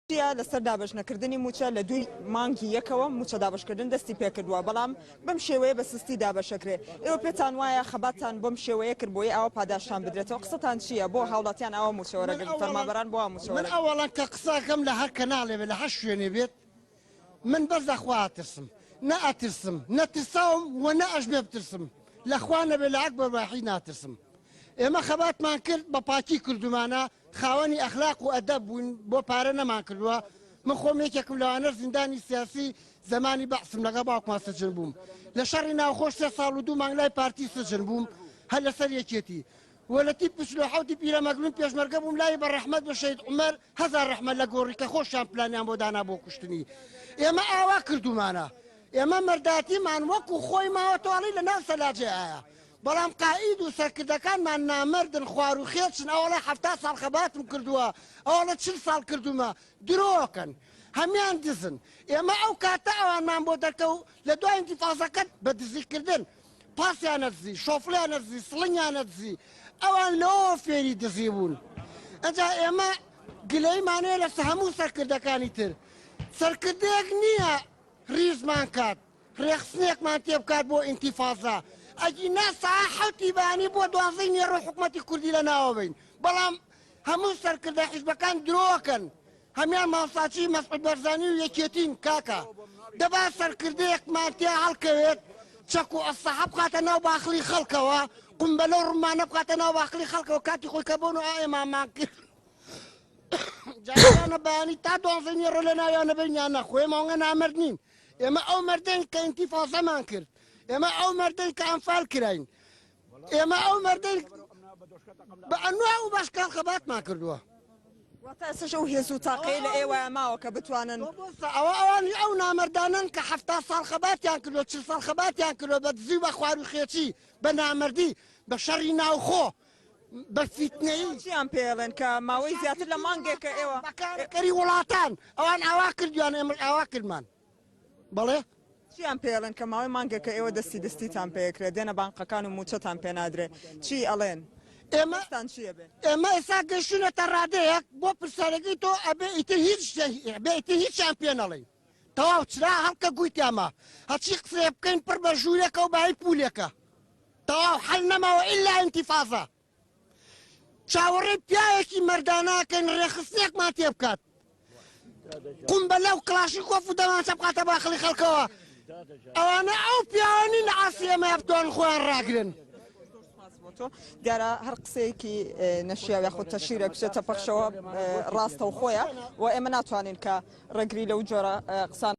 لەسەر دابەشنەکردنی موچە لە دوی مانگی یەکەوە موچە دابشکردن دەستی پێکردووە بەڵام بەم شێوەیە بە سستی دابەشەکرێ ئێوە پێتان وایە خەباتان بەم شێوەیە کرد بۆی ئەوە پاداشتان بدرێتەوە قسەتان چییە بۆ هاوڵاتیان ئەوە موچەوەرەگرن فەرمانبەران بۆ موچەوە من ئەوەڵەن کە قساکەم لە هەر کەناڵێ بێت لە هەر شوێنێ بێت من بەرزە خوا ئاترسم نەئەترسم نەترساوم و نەئەش بێ بترسم لەخوا نەبێ لە ئەکبەر ڕاحی ناترسم ئێمە خەباتمان کرد بە پاکی کردومانە خاوەنی ئەخلاق و ئەدەب بوون بۆ پارە نەمان کردووە من خۆم یەکێکم لەوانە زیندانی سیاسی زمانی بەعسم لەگە باوکمان سەجن بووم لە شەڕی ناوخۆش 3 ساڵ و 2 مانگ لای پارتی سەجن بووم هەر لەسەر یەکێتی وەلەتی پشت حوتی پیرەمەگرون پێشمەرگە بووم لای بە ڕەحمەت بە شەید عومەر 1000 ڕەحمەت لە گۆڕیکە خۆشیان پلانیان بۆ دانا بۆ کوشتنی ئێمە ئاوا کردومانە ئێمە مەرداتیمان وەکو خۆی ماوەتواڵی لە ناو سەلاجێ ئایا بەڵام قائید و سەرکردەکانمان نامەردن خوار و خێچن ئەوڵە 70 ساڵ خەباتم کردووە ئەوڵە 40 ساڵ کردومە درۆکەن هەمیان دزن ئێمە ئەو کاتە ئەوانمان بۆ دەکەوت لە دوای ئینتیفاضەکە بە دزیکردن پاسیانە دزی شۆفلیانە دزی سڵنگیانە دزی ئەوان لەوە فێری دزی بوون ئەجا ئێمە گلەیمانەیە لە هەموو سەرکردەکانی تر سەرکردەیەک نییە ریزمان کات ڕێخستنێکمان تێ بکات بۆ ئینتیفاضە ئەگی ناسا حوتی بانی بۆ 12 نێڕۆی حکوومەتی کوردی لە ناوە بین بەڵام هەموو سەرکردە حیزبەکان درۆکەن هەمیان ماساچی مەسعود بەرزانی و یەکێتین کاکە دەبا سەرکردەیەکمان تێ هەڵکەوێت چەک و ئەسەحە بخاتە ناو باخلی خەڵکەوە قومبەلە و ڕمانە بخاتە ناو باخلی خەڵکەوە کاتی خۆی کە بۆن و ئێمامان کرد جارانە بەیانی تا 12 نێڕۆ لە ناویانە بینیان نەخۆی ماوەنگە نامەرد نین ئێمە ئەو مەردەین کە ئینتیفاضەمان کرد ئێمە ئەو مەردەی کە ئەنفال کراین ئێمە ئەو مەردەی بە ئەنواع و باشکال خەباتمان کردووە واتە ئەو هێز و تاقەی لە ئێوە ماوە کە بتوانن ئەوانی ئەو نامەردانن کە 70 ساڵ خەباتیان کردووە 40 ساڵ خەباتیان کردووە بە دزی بە خوار و خێچی بە نامەردی بە شەڕی ناوخۆ بە فیتنەی چیان پێڵێن کە ماوەی زیاتر لە مانگێکە ئێوە بەکارەکەری وڵاتان ئەوان ئاوا کردویان ئێمە ئاوا کردمان بەڵێ چیان پێڵێن کە ماوەی مانگێکە ئێوە دەستی دەستیتان پێکرێت دێنە بانقەکان و موچەتان پێ نادرێ چی ئەڵێن ئێمەستان چیە بێ ئێمە ئێستا گەشتونەتە ڕادەیەک بۆ پرسیارەکەی تۆ ئەبێ ئیتر هیچیان پێ نەڵێ تەواو چرا هەڵکە گویتیامە هەچی قسێ بکەین پڕ بە ژوورێکە و بەهای پولێکە تەواو حەل نەماوە ئیلا ئینتیفاضە چاوەڕێی پیاوێکی مەرداناکەن ڕێخستنێکمان تێ بکات قومبەلە و کلاشیکۆف و دەمانچە بقاتە باخەڵی خەڵکەوە ئەوانە ئەو پیاوانی لە ئاسی ئێمە بتوانن خۆیان ڕاگرن دیارە هەر قسەیەکی نەشیاو یاخود تەشیرە بچێتە پەخشەوە ڕاستە و خۆیە و ئێمە ناتوانین کە ڕێگری لەو جۆرە قسان